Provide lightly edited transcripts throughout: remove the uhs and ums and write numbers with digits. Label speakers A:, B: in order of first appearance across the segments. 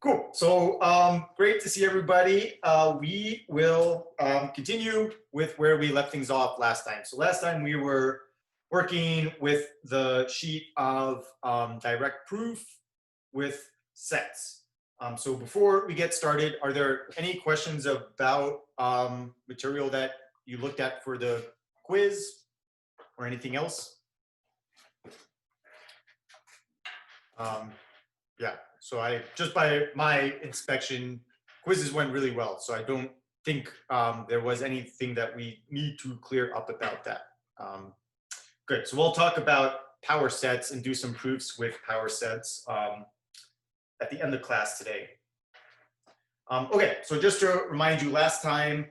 A: Cool. So great to see everybody. We will continue with where we left things off last time. So last time we were working with the sheet of direct proof with sets. So before we get started, are there any questions about material that you looked at for the quiz or anything else? Yeah, so just by my inspection, quizzes went really well. So I don't think there was anything that we need to clear up about that. Good, so we'll talk about power sets and do some proofs with power sets at the end of class today. Okay, so just to remind you, last time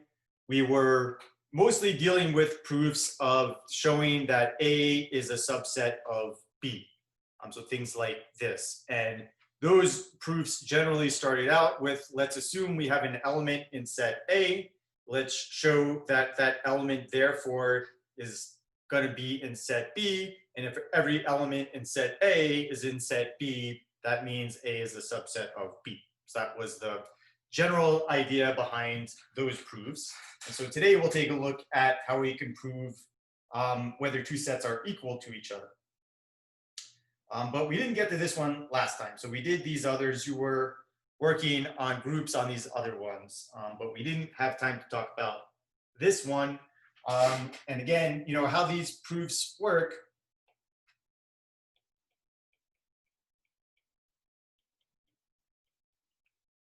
A: we were mostly dealing with proofs of showing that A is a subset of B. So things like this. And those proofs generally started out with, let's assume we have an element in set A. Let's show that that element therefore is going to be in set B. And if every element in set A is in set B, that means A is a subset of B. So that was the general idea behind those proofs. And so today we'll take a look at how we can prove whether two sets are equal to each other. But we didn't get to this one last time. So we did these others. You were working on groups on these other ones, but we didn't have time to talk about this one. And again, you know, how these proofs work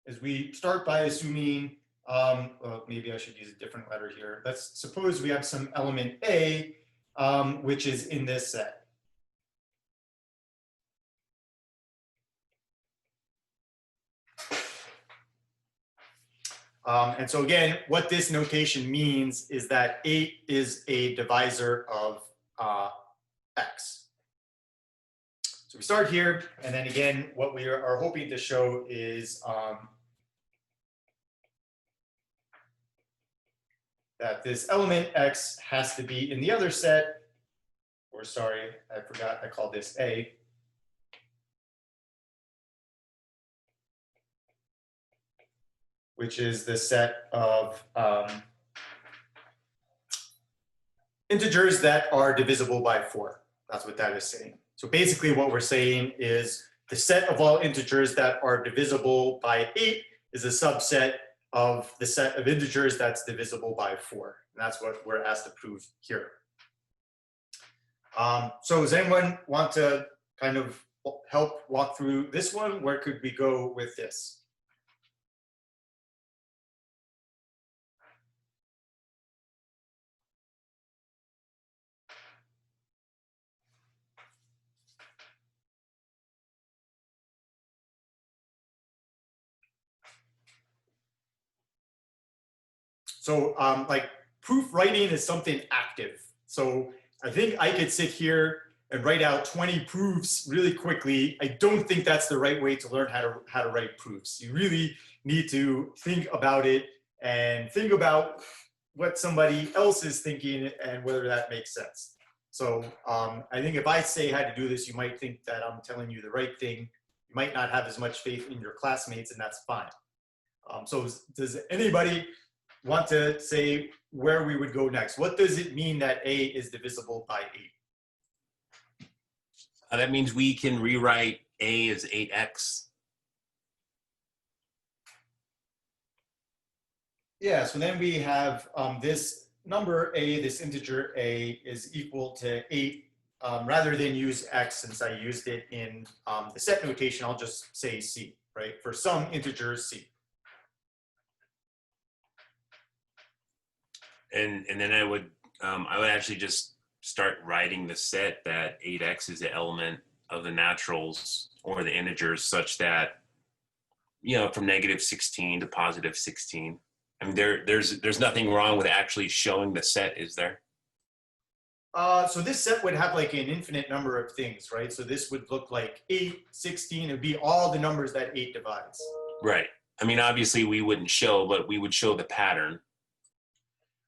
A: is we start by assuming, well, maybe I should use a different letter here. Let's suppose we have some element A, which is in this set. And so again, what this notation means is that 8 is a divisor of x. So we start here, and then again, what we are hoping to show is that this element x has to be in the other set, or sorry, I forgot I called this A. Which is the set of integers that are divisible by 4. That's what that is saying. So basically what we're saying is the set of all integers that are divisible by 8 is a subset of the set of integers that's divisible by 4. And that's what we're asked to prove here. So does anyone want to kind of help walk through this one? Where could we go with this? So like proof writing is something active. So I think I could sit here and write out 20 proofs really quickly. I don't think that's the right way to learn how to write proofs. You really need to think about it and think about what somebody else is thinking and whether that makes sense. So I think if I say how to do this, you might think that I'm telling you the right thing. You might not have as much faith in your classmates, and that's fine. So does anybody want to say where we would go next? What does it mean that A is divisible by 8?
B: That means we can rewrite A as 8x.
A: Yeah, so then we have this number A, this integer A is equal to 8. Rather than use x, since I used it in the set notation, I'll just say C, right? For some integers, C.
B: And then I would actually just start writing the set that 8x is the element of the naturals or the integers such that, you know, from -16 to +16. I mean, there's nothing wrong with actually showing the set, is there?
A: So this set would have like an infinite number of things, right? So this would look like 8, 16, it would be all the numbers that 8 divides.
B: Right. I mean, obviously we wouldn't show, but we would show the pattern.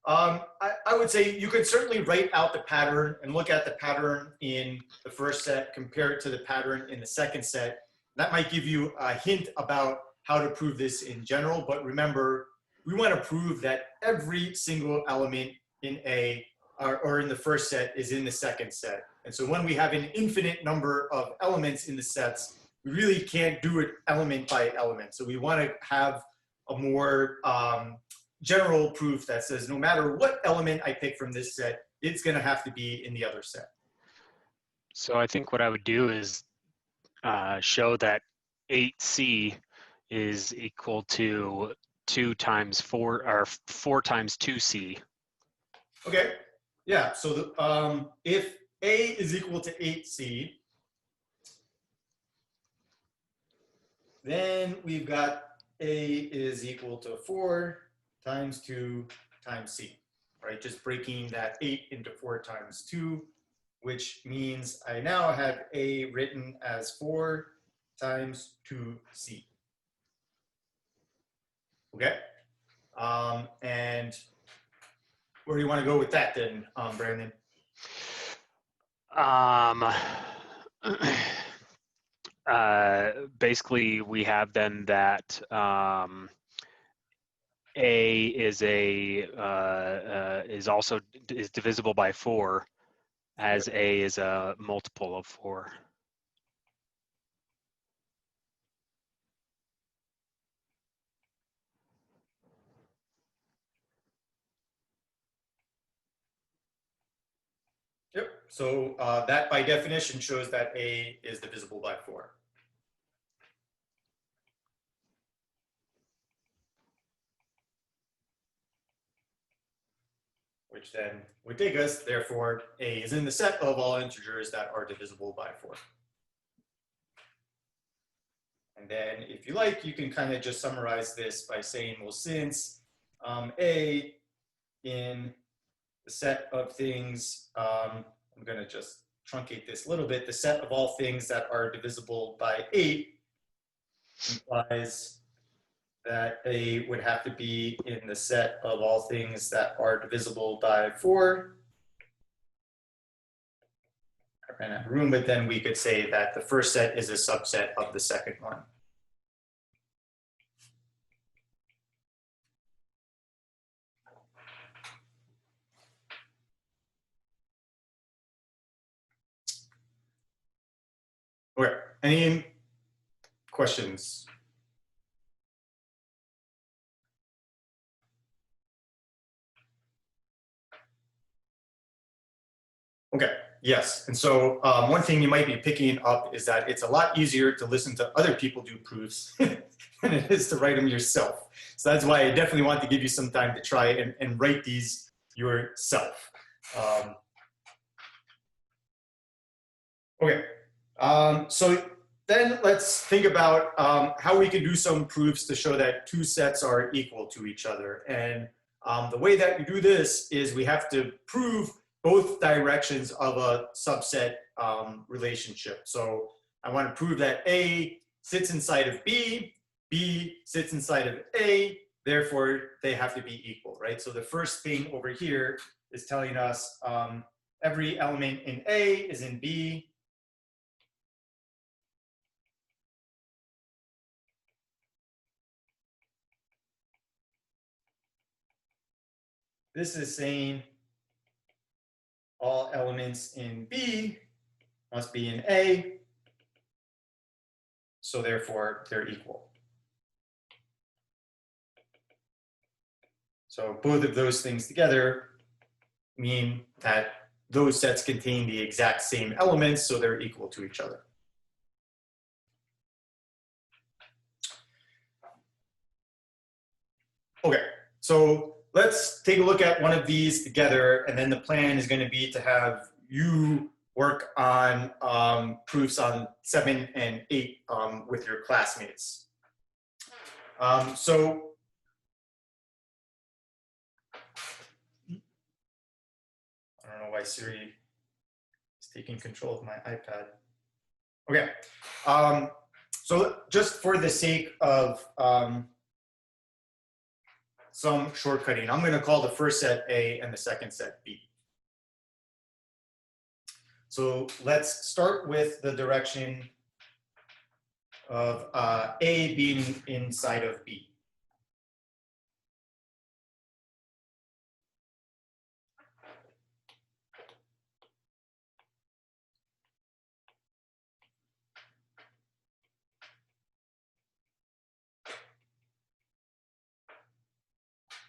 A: I would say you could certainly write out the pattern and look at the pattern in the first set, compare it to the pattern in the second set. That might give you a hint about how to prove this in general, but remember, we want to prove that every single element in A or in the first set is in the second set. And so when we have an infinite number of elements in the sets, we really can't do it element by element. So we want to have a more general proof that says no matter what element I pick from this set, it's going to have to be in the other set.
C: So I think what I would do is show that 8C is equal to 2 times 4, or 4 times 2C.
A: Okay, yeah, so if A is equal to 8C, then we've got A is equal to 4 times 2 times C, right? Just breaking that 8 into 4 times 2, which means I now have A written as 4 times 2C. Okay, and where do you want to go with that then, Brandon?
C: Basically, we have then that A is is divisible by 4, as A is a multiple of 4.
A: Yep, so that by definition shows that A is divisible by 4. Which then would take us, therefore, A is in the set of all integers that are divisible by 4. And then if you like, you can kind of just summarize this by saying, well, since A in the set of things, I'm going to just truncate this a little bit, the set of all things that are divisible by 8 implies that A would have to be in the set of all things that are divisible by 4. I ran out of room, but then we could say that the first set is a subset of the second one. Okay, any questions? Okay, yes. And so one thing you might be picking up is that it's a lot easier to listen to other people do proofs than it is to write them yourself. So that's why I definitely want to give you some time to try and write these yourself. Okay, so then let's think about how we can do some proofs to show that two sets are equal to each other. And the way that we do this is we have to prove both directions of a subset relationship. So I want to prove that A sits inside of B, B sits inside of A, therefore they have to be equal, right? So the first thing over here is telling us every element in A is in B. This is saying all elements in B must be in A, so therefore they're equal. So both of those things together mean that those sets contain the exact same elements, so they're equal to each other. Okay, so let's take a look at one of these together, and then the plan is going to be to have you work on proofs on 7 and 8 with your classmates. So I don't know why Siri is taking control of my iPad. Okay, so just for the sake of some shortcutting, I'm going to call the first set A and the second set B. So let's start with the direction of A being inside of B.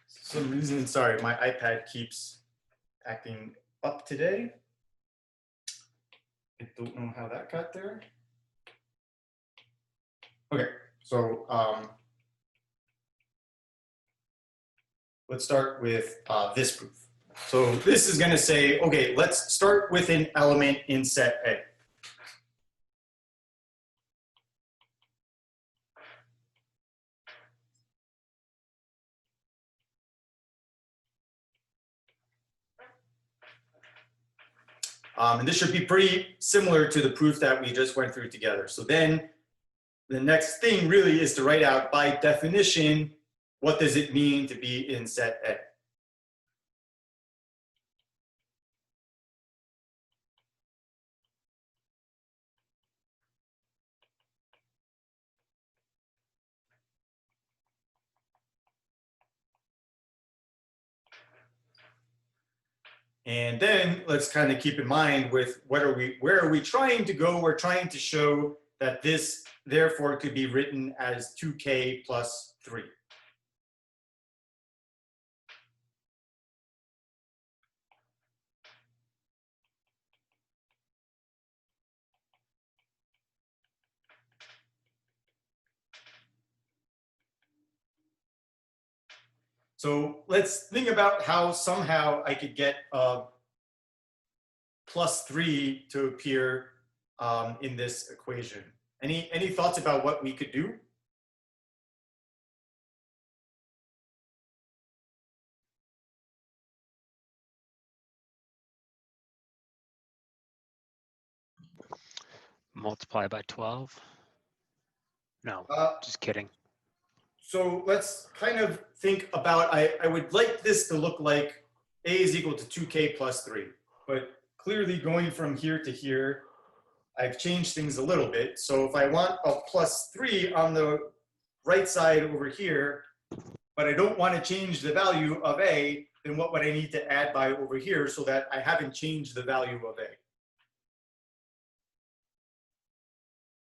A: For some reason, sorry, my iPad keeps acting up today. I don't know how that got there. Okay, so let's start with this proof. So this is going to say, okay, let's start with an element in set A. And this should be pretty similar to the proof that we just went through together. So then the next thing really is to write out by definition, what does it mean to be in set A? And then let's kind of keep in mind with where are we trying to go? We're trying to show that this therefore could be written as 2k plus 3. So let's think about how somehow I could get plus 3 to appear in this equation. Any thoughts about what we could do?
C: Multiply by 12. No, just kidding.
A: So let's kind of think about, I would like this to look like A is equal to 2k plus 3. But clearly going from here to here, I've changed things a little bit. So if I want a plus 3 on the right side over here, but I don't want to change the value of A, then what would I need to add by over here so that I haven't changed the value of A?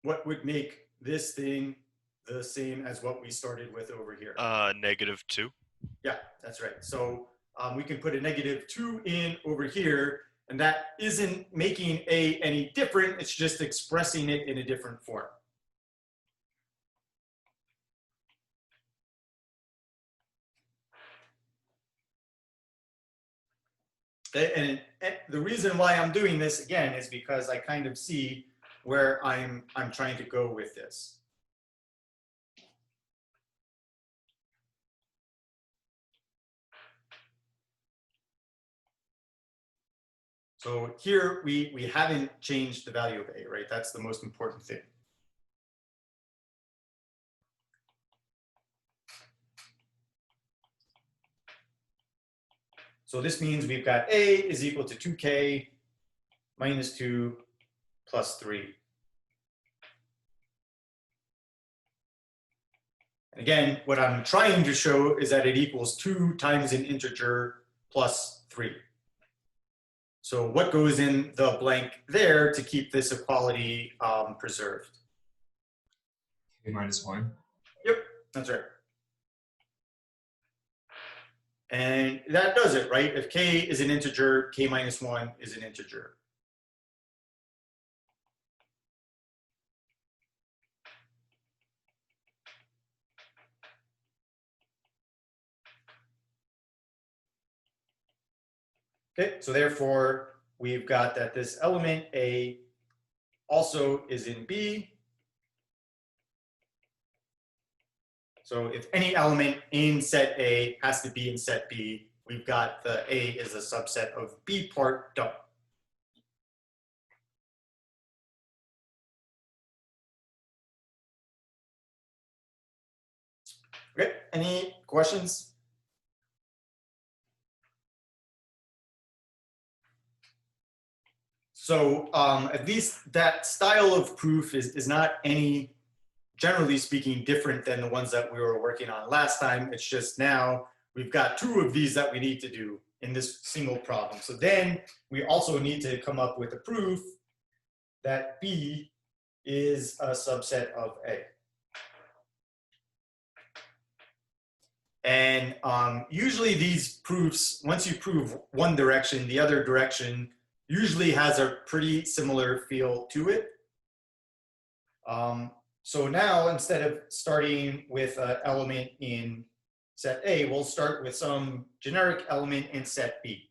A: What would make this thing the same as what we started with over here?
D: -2.
A: Yeah, that's right. So we can put a -2 in over here, and that isn't making A any different. It's just expressing it in a different form. And the reason why I'm doing this again is because I kind of see where I'm trying to go with this. So here we haven't changed the value of A, right? That's the most important thing. So this means we've got A is equal to 2k minus 2 plus 3. And again, what I'm trying to show is that it equals 2 times an integer plus 3. So what goes in the blank there to keep this equality preserved?
E: K minus 1.
A: Yep, that's right. And that does it, right? If k is an integer, k minus 1 is an integer. Okay, so therefore, we've got that this element A also is in B. So if any element in set A has to be in set B, we've got the A is a subset of B part done. Okay, any questions? So at least that style of proof is not any generally speaking, different than the ones that we were working on last time. It's just now we've got 2 of these that we need to do in this single problem. So then we also need to come up with a proof that B is a subset of A. And usually these proofs, once you prove one direction, the other direction usually has a pretty similar feel to it. So now, instead of starting with an element in set A, we'll start with some generic element in set B.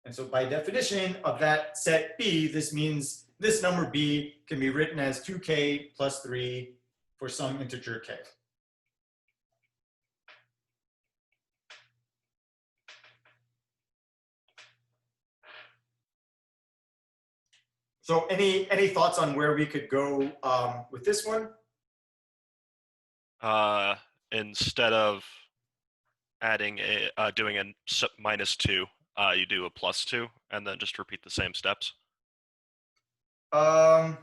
A: And so by definition of that set B, this means this number B can be written as 2k plus 3 for some integer k. So any thoughts on where we could go with this one?
D: Instead of adding a doing a -2, you do a +2, and then just repeat the same steps.
A: So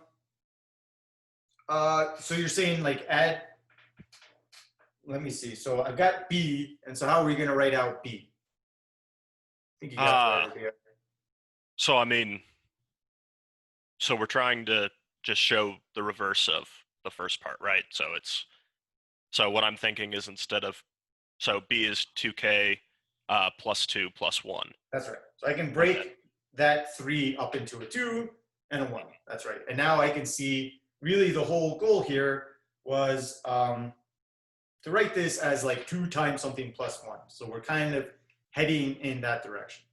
A: you're saying like add, let me see. So I've got B, and so how are we going to write out B? I think you got the right idea.
D: So I mean, so we're trying to just show the reverse of the first part, right? So what I'm thinking is instead of, so B is 2k plus 2 plus 1.
A: That's right. So I can break that 3 up into a 2 and a 1. That's right. And now I can see really the whole goal here was to write this as like 2 times something plus 1. So we're kind of heading in that direction.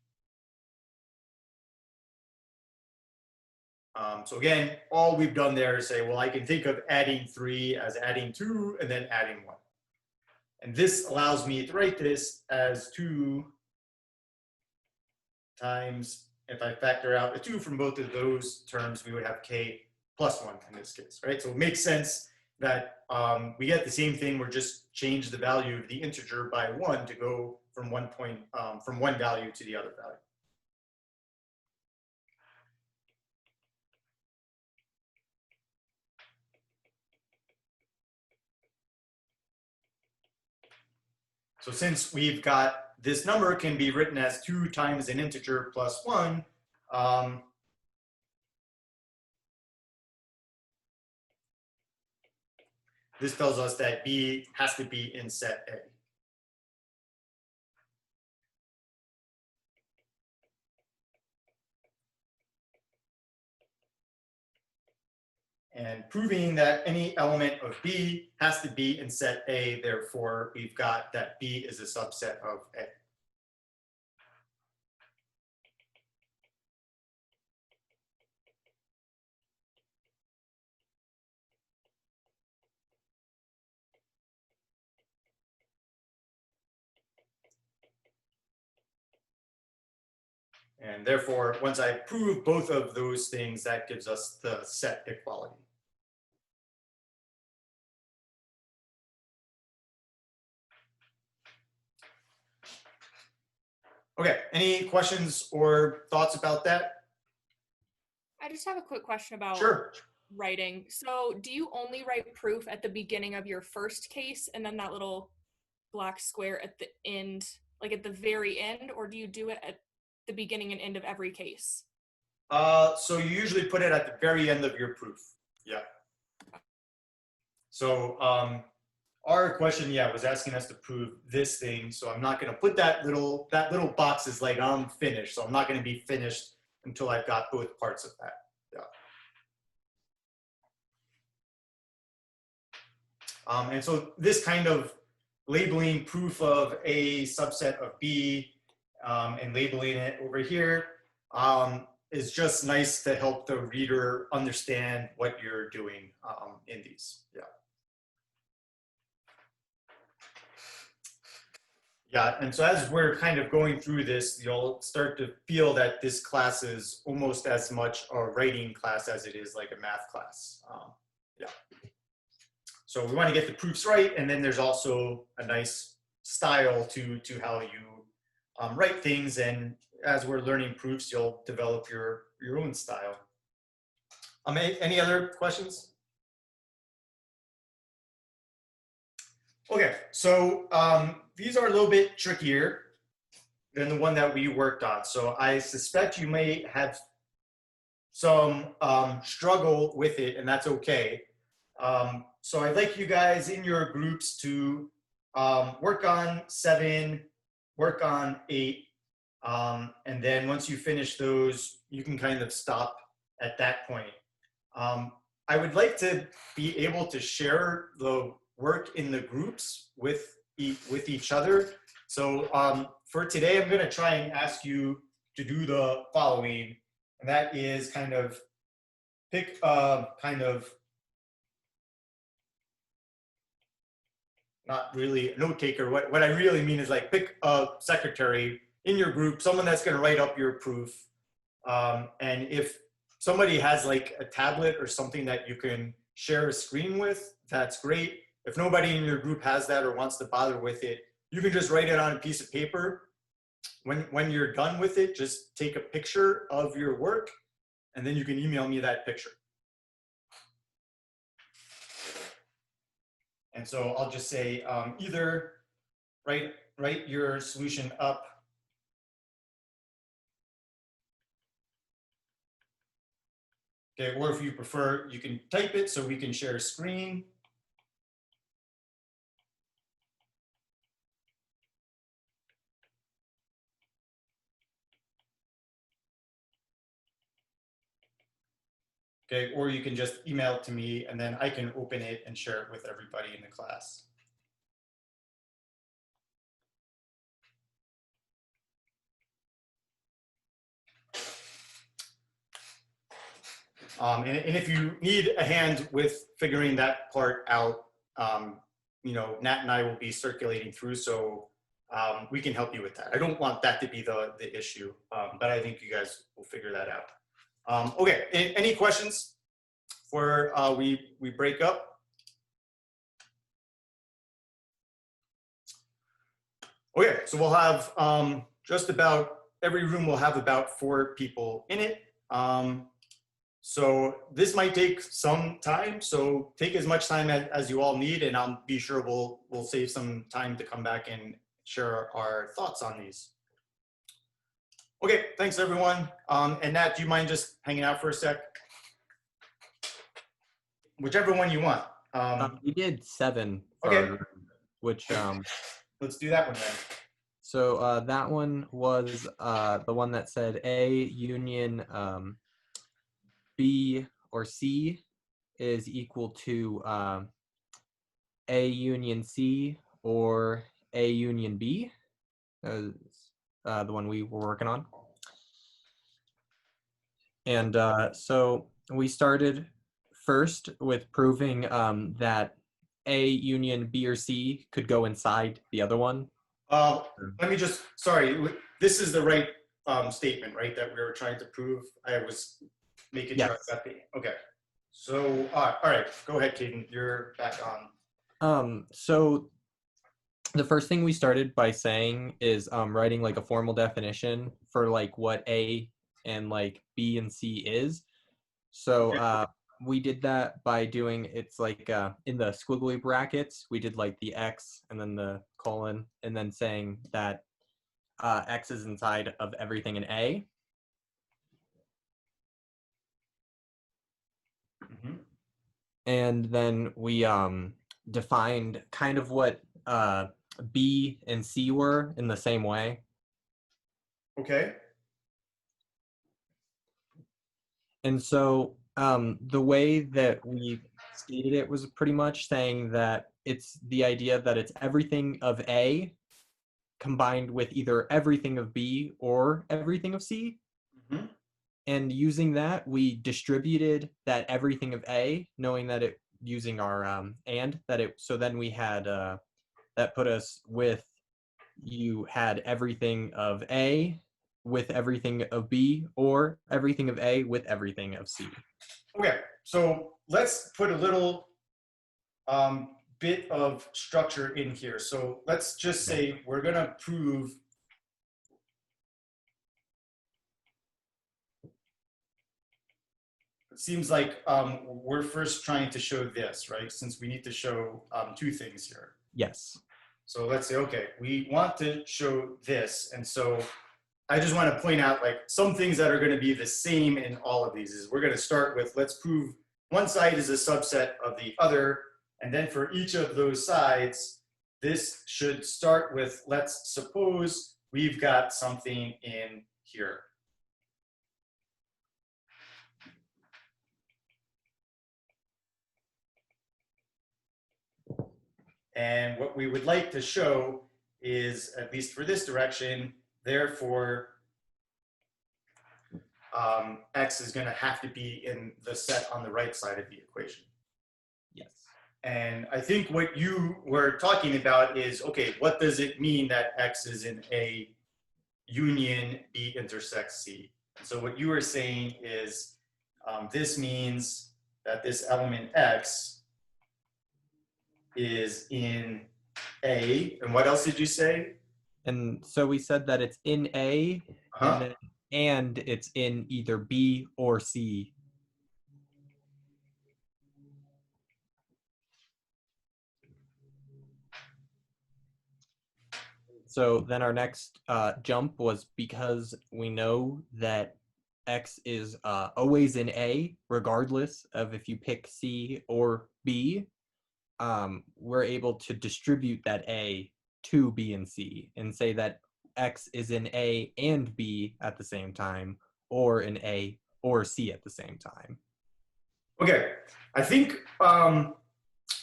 A: So again, all we've done there is say, well, I can think of adding 3 as adding 2 and then adding 1. And this allows me to write this as 2 times, if I factor out a 2 from both of those terms, we would have k plus 1 in this case, right? So it makes sense that we get the same thing, we're just change the value of the integer by 1 to go from from one value to the other value. So since we've got this number can be written as 2 times an integer plus 1, this tells us that B has to be in set A. And proving that any element of B has to be in set A, therefore we've got that B is a subset of A. And therefore, once I prove both of those things, that gives us the set equality. Okay, any questions or thoughts about that?
F: I just have a quick question about
A: Sure.
F: writing. So do you only write proof at the beginning of your first case and then that little black square at the end, like at the very end, or do you do it at the beginning and end of every case?
A: So you usually put it at the very end of your proof. Yeah. So our question, was asking us to prove this thing. So I'm not going to put that little box is like I'm finished. So I'm not going to be finished until I've got both parts of that. Yeah. And so this kind of labeling proof of a subset of B and labeling it over here is just nice to help the reader understand what you're doing in these. Yeah. Yeah, and so as we're kind of going through this, you'll start to feel that this class is almost as much a writing class as it is like a math class. Yeah. So we want to get the proofs right, and then there's also a nice style to how you write things, and as we're learning proofs, you'll develop your own style. Any other questions? Okay, so these are a little bit trickier than the one that we worked on. So I suspect you may have some struggle with it, and that's okay. So I'd like you guys in your groups to work on 7, work on 8, and then once you finish those, you can kind of stop at that point. I would like to be able to share the work in the groups with each other. So for today, I'm going to try and ask you to do the following, and that is kind of pick kind of not really a note taker. What I really mean is like pick a secretary in your group, someone that's going to write up your proof. And if somebody has like a tablet or something that you can share a screen with, that's great. If nobody in your group has that or wants to bother with it, you can just write it on a piece of paper. When you're done with it, just take a picture of your work, and then you can email me that picture. And so I'll just say either write your solution up okay, or if you prefer, you can type it so we can share a screen. Okay, or you can just email it to me and then I can open it and share it with everybody in the class. And if you need a hand with figuring that part out, you know, Nat and I will be circulating through, so we can help you with that. I don't want that to be the issue, but I think you guys will figure that out. Okay, any questions before we break up? Okay, so we'll have just about every room will have about 4 people in it. So this might take some time, so take as much time as you all need, and I'll be sure we'll save some time to come back and share our thoughts on these. Okay, thanks everyone. And Nat, do you mind just hanging out for a sec? Whichever one you want.
G: We did 7 for
A: Okay.
G: our room, which
A: Let's do that one then.
G: so that one was the one that said A union B or C is equal to A union C or A union B. The one we were working on. And so we started first with proving that A union B or C could go inside the other one.
A: Let me just, sorry, this is the right statement, right, that we were trying to prove. I was making sure I got the, okay. So, all right, go ahead, Caden, you're back on.
G: So the first thing we started by saying is writing like a formal definition for like what A and like B and C is. So we did that by doing, it's like in the squiggly brackets, we did like the X and then the colon, and then saying that X is inside of everything in A.
A: Mm-hmm.
G: And then we defined kind of what B and C were in the same way.
A: Okay.
G: And so the way that we stated it was pretty much saying that it's the idea that it's everything of A combined with either everything of B or everything of C.
A: Mm-hmm.
G: And using that, we distributed that everything of A, knowing that it using our and that it, so then we had that put us with, you had everything of A with everything of B or everything of A with everything of C.
A: Okay, so let's put a little bit of structure in here. So let's just say we're gonna prove it seems like we're first trying to show this, right? Since we need to show two things here.
G: Yes.
A: So let's say, okay, we want to show this. And so I just want to point out like some things that are going to be the same in all of these is we're going to start with, let's prove one side is a subset of the other. And then for each of those sides, this should start with, let's suppose we've got something in here. And what we would like to show is, at least for this direction, therefore, x is going to have to be in the set on the right side of the equation.
G: Yes.
A: And I think what you were talking about is, okay, what does it mean that x is in A union B intersects C? And so what you were saying is this means that this element x is in A. And what else did you say?
G: And so we said that it's in A, and it's in either B or C. So then our next jump was because we know that X is always in A, regardless of if you pick C or B, we're able to distribute that A to B and C and say that X is in A and B at the same time, or in A or C at the same time.
A: Okay, I think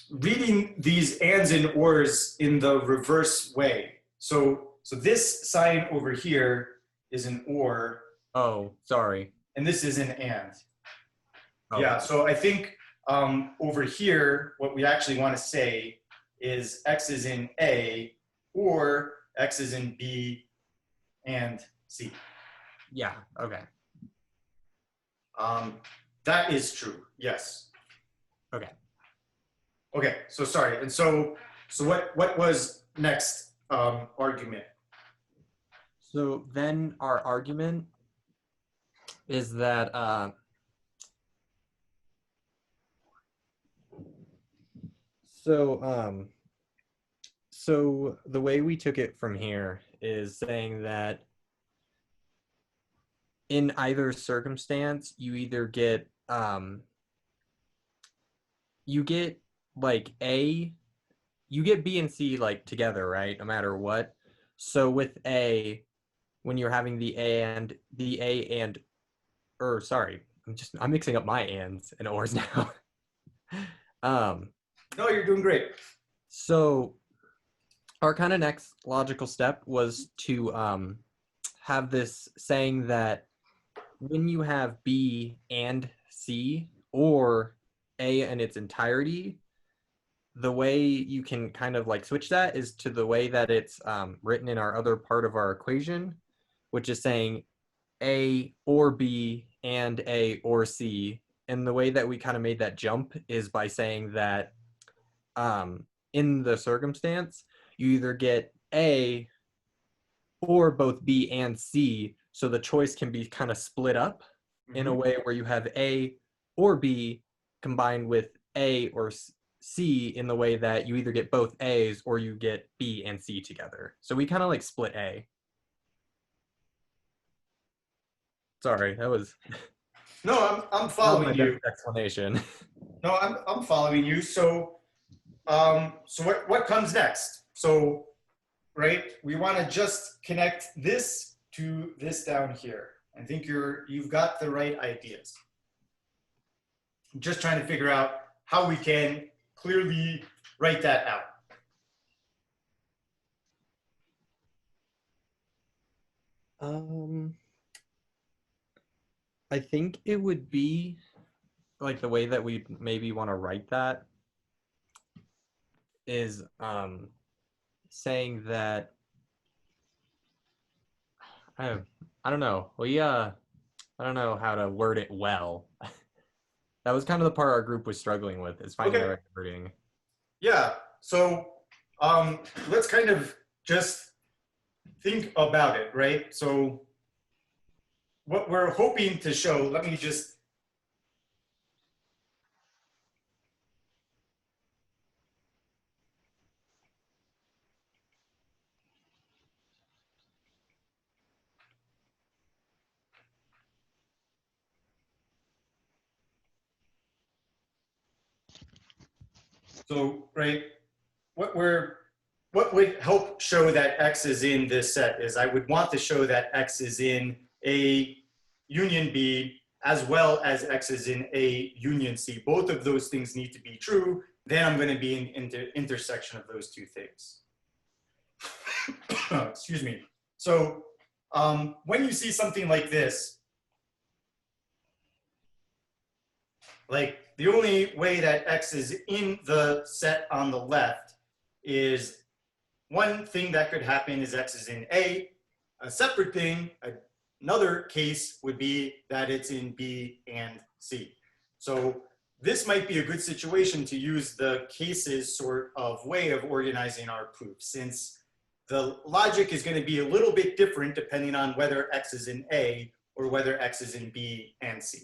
A: reading these ands and ors in the reverse way. So this sign over here is an or.
G: Oh, sorry.
A: And this is an and.
G: Oh.
A: Yeah, so I think over here, what we actually want to say is x is in A or x is in B and C.
G: Yeah, okay.
A: That is true, yes.
G: Okay.
A: Okay, so sorry. And so what was next argument?
G: So then our argument is that so the way we took it from here is saying that in either circumstance, you either get like you get B and C like together, right? No matter what. So with A, when you're having the or sorry, I'm mixing up my ands and ors now.
A: No, you're doing great.
G: So our kind of next logical step was to have this saying that when you have B and C or A in its entirety, the way you can kind of like switch that is to the way that it's written in our other part of our equation, which is saying A or B and A or C. And the way that we kind of made that jump is by saying that in the circumstance, you either get A or both B and C. So the choice can be kind of split up in a way where you have A or B combined with A or C in the way that you either get both A's or you get B and C together. So we kind of like split A. Sorry, that was
A: No, I'm following you.
G: Explanation.
A: No, I'm following you. So so what comes next? So right, we want to just connect this to this down here. I think you've got the right ideas. I'm just trying to figure out how we can clearly write that out.
G: I think it would be like the way that we maybe want to write that is saying that I don't know. I don't know how to word it well. That was kind of the part our group was struggling with, is finding the right wording.
A: Yeah. So let's kind of just think about it, right? So what we're hoping to show, let me just So, right, what would help show that X is in this set is I would want to show that X is in A union B as well as X is in A union C. Both of those things need to be true. Then I'm going to be in intersection of those two things. Excuse me. So when you see something like this, like the only way that X is in the set on the left is one thing that could happen is X is in A. A separate thing, another case would be that it's in B and C. So this might be a good situation to use the cases sort of way of organizing our proof, since the logic is going to be a little bit different depending on whether X is in A or whether X is in B and C.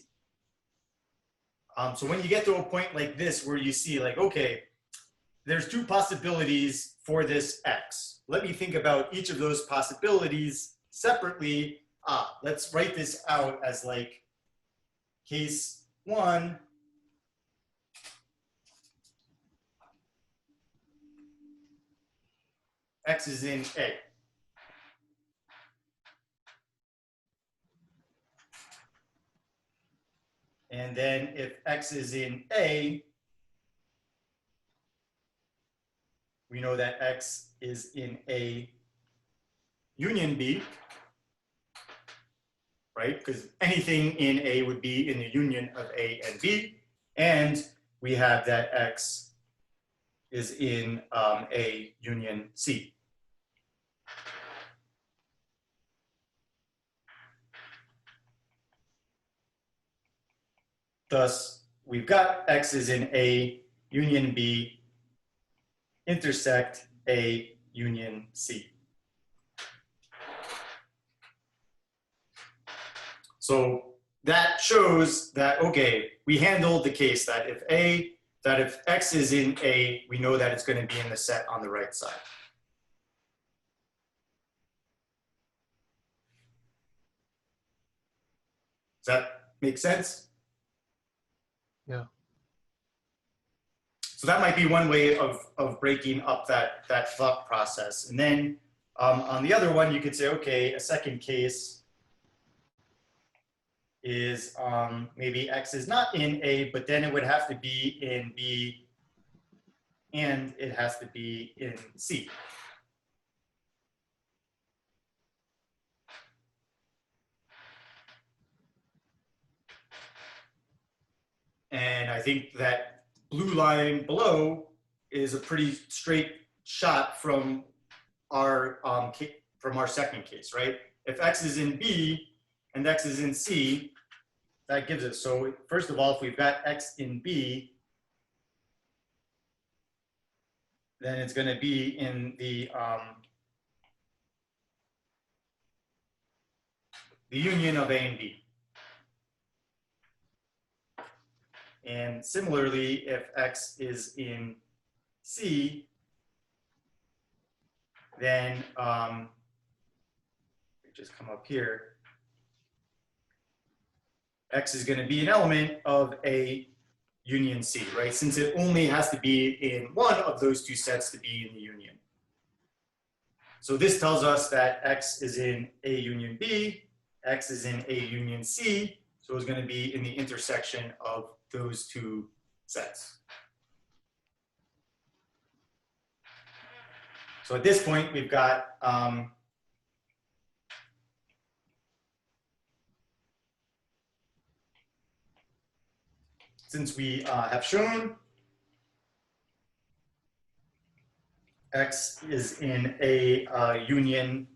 A: So when you get to a point like this where you see like, okay, there's two possibilities for this X. Let me think about each of those possibilities separately. Let's write this out as like case 1. X is in A. And then if X is in A, we know that X is in A union B, right? Because anything in A would be in the union of A and B. And we have that X is in A union C. Thus, we've got X is in A union B intersect A union C. So that shows that, okay, we handled the case that if X is in A, we know that it's going to be in the set on the right side. Does that make sense?
E: Yeah.
A: So that might be one way of breaking up that thought process. And then on the other one, you could say, okay, a second case is maybe X is not in A, but then it would have to be in B and it has to be in C. And I think that blue line below is a pretty straight shot from our second case, right? If X is in B and X is in C, that gives it. So first of all, if we've got X in B, then it's going to be in the union of A and B. And similarly, if X is in C, then just come up here. X is going to be an element of A union C, right? Since it only has to be in one of those two sets to be in the union. So this tells us that X is in A union B, X is in A union C, so it's going to be in the intersection of those two sets. So at this point, we've got since we have shown X is in a union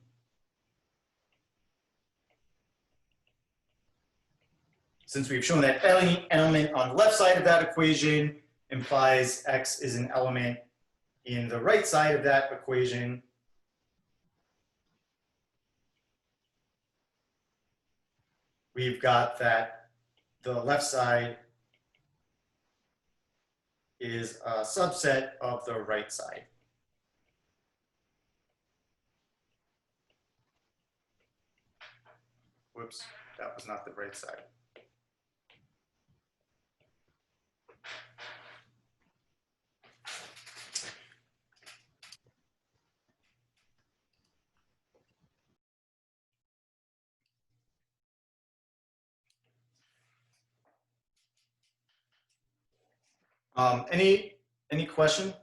A: since we've shown that any element on the left side of that equation implies X is an element in the right side of that equation, we've got that the left side is a subset of the right side. Whoops, that was not the right side. Any question?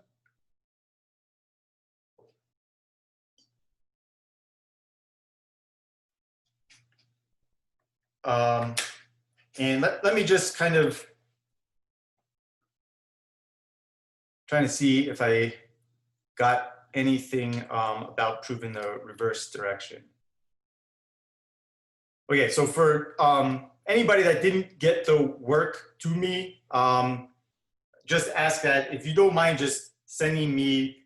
A: And let me just kind of trying to see if I got anything about proving the reverse direction. Okay, so for anybody that didn't get the work to me, just ask that if you don't mind just sending me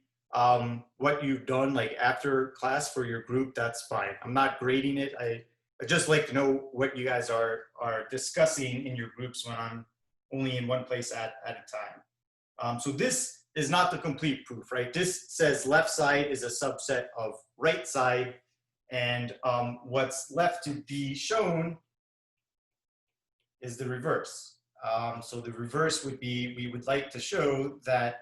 A: what you've done like after class for your group, that's fine. I'm not grading it. I just like to know what you guys are discussing in your groups when I'm only in one place at a time. So this is not the complete proof, right? This says left side is a subset of right side, and what's left to be shown is the reverse. So the reverse would be, we would like to show that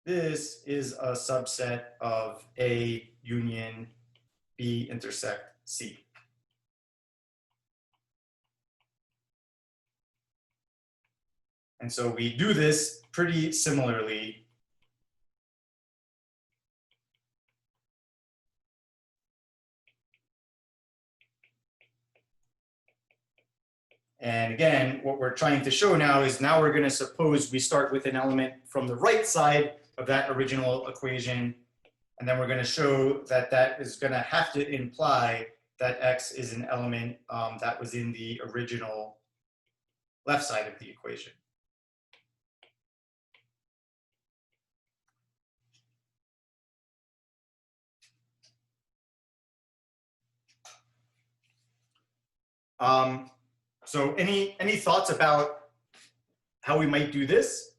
A: this is a subset of A union B intersect C. And so we do this pretty similarly. And again, what we're trying to show now is now we're going to suppose we start with an element from the right side of that original equation. And then we're going to show that that is going to have to imply that X is an element that was in the original left side of the equation. So any thoughts about how we might do this?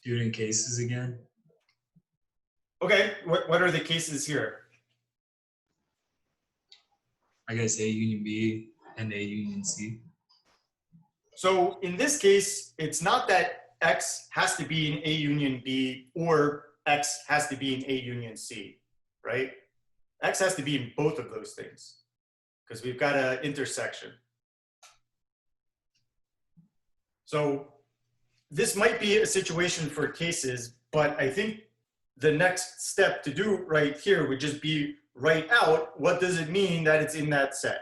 H: Do it in cases again.
A: Okay, what are the cases here?
H: I guess A union B and A union C.
A: So in this case, it's not that X has to be in A union B or X has to be in A union C, right? X has to be in both of those things because we've got an intersection. So this might be a situation for cases, but I think the next step to do right here would just be write out what does it mean that it's in that set.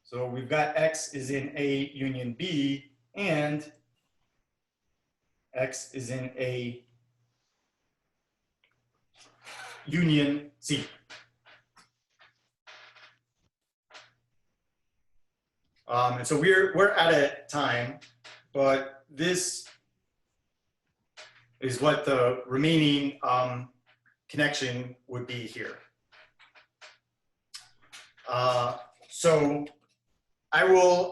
A: So we've got X is in A union B and X is in A union C. And so we're at a time, but this is what the remaining connection would be here. So I will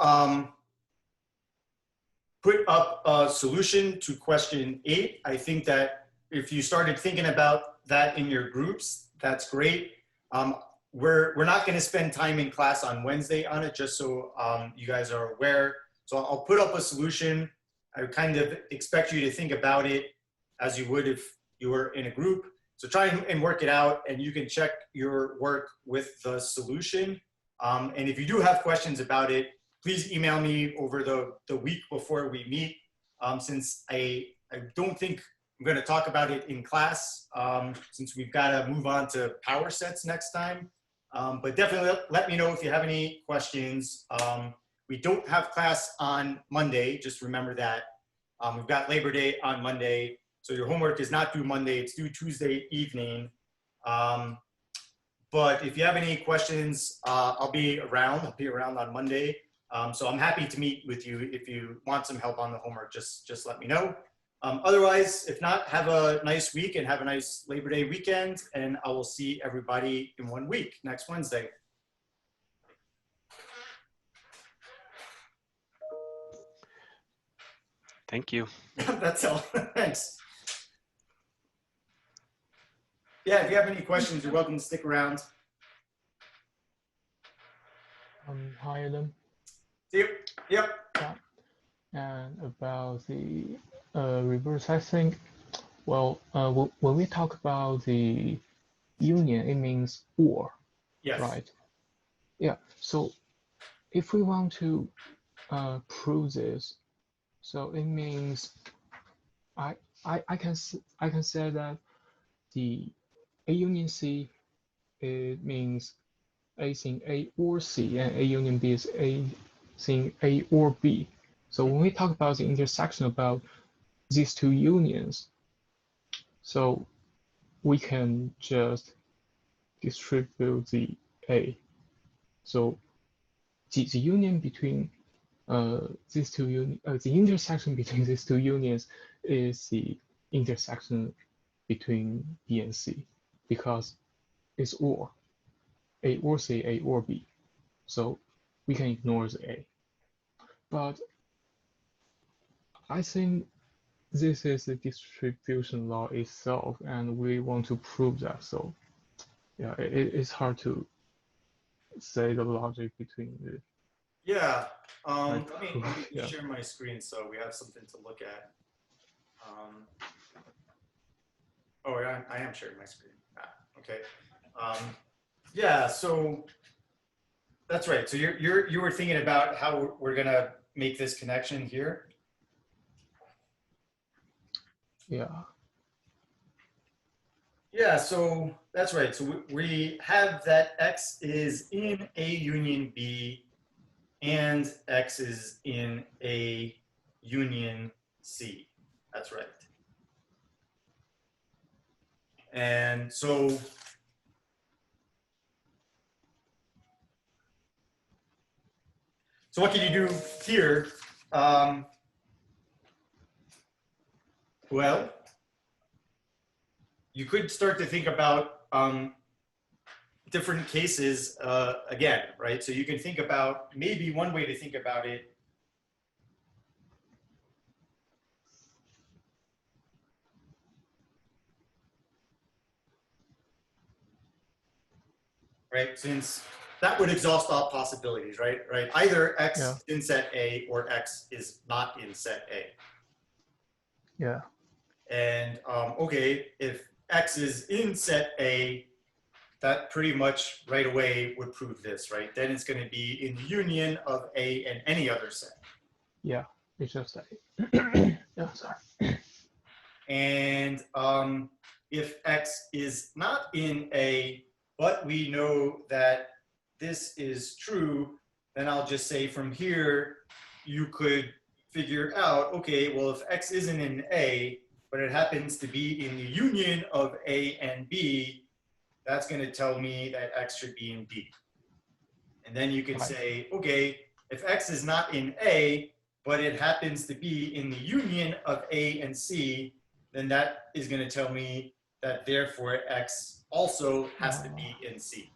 A: put up a solution to question 8. I think that if you started thinking about that in your groups, that's great. We're not going to spend time in class on Wednesday on it, just so you guys are aware. So I'll put up a solution. I kind of expect you to think about it as you would if you were in a group. So try and work it out, and you can check your work with the solution. And if you do have questions about it, please email me over the week before we meet, since I don't think I'm going to talk about it in class, since we've got to move on to power sets next time. But definitely let me know if you have any questions. We don't have class on Monday, just remember that. We've got Labor Day on Monday, so your homework is not due Monday, it's due Tuesday evening. But if you have any questions, I'll be around on Monday. So I'm happy to meet with you. If you want some help on the homework, just let me know. Otherwise, if not, have a nice week and have a nice Labor Day weekend, and I will see everybody in 1 week, next Wednesday.
C: Thank you.
A: That's all. Thanks. Yeah, if you have any questions, you're welcome to stick around.
E: Hire them.
A: See you. Yep.
E: Yeah. And about the reverse, I think, well, when we talk about the union, it means or,
A: Yes.
E: right? Yeah. So if we want to prove this, so it means I can say that the A union C, it means A thing A or C, and A union B is A thing A or B. So when we talk about the intersection about these two unions, so we can just distribute the A. So the union between these two the intersection between these two unions is the intersection between B and C, because it's or A or C, A or B. So we can ignore the A. But I think this is the distribution law itself, and we want to prove that. So yeah, it's hard to say the logic between the
A: Yeah.
E: Like,
A: Let me
E: yeah.
A: share my screen so we have something to look at. Oh, yeah, I am sharing my screen. Okay. Yeah. So that's right. So you were thinking about how we're gonna make this connection here.
E: Yeah.
A: Yeah, so that's right. So we have that X is in A union B and X is in A union C. That's right. And so what can you do here? Well, you could start to think about different cases again, right? So you can think about, maybe one way to think about it right? Since that would exhaust all possibilities, right? Right. Either X
E: Yeah.
A: is in set A or X is not in set A.
E: Yeah.
A: And okay, if X is in set A, that pretty much right away would prove this, right? Then it's going to be in the union of A and any other set.
E: Yeah. It's just that. Yeah. Sorry.
A: And if X is not in A, but we know that this is true, then I'll just say from here, you could figure out, okay, well, if X isn't in A, but it happens to be in the union of A and B, that's going to tell me that X should be in B. And then you could
E: Right.
A: say, okay, if X is not in A, but it happens to be in the union of A and C, then that is going to tell me that therefore X also has to be in C.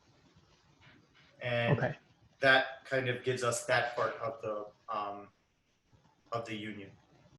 A: And
E: Okay.
A: that kind of gives us that part of the union.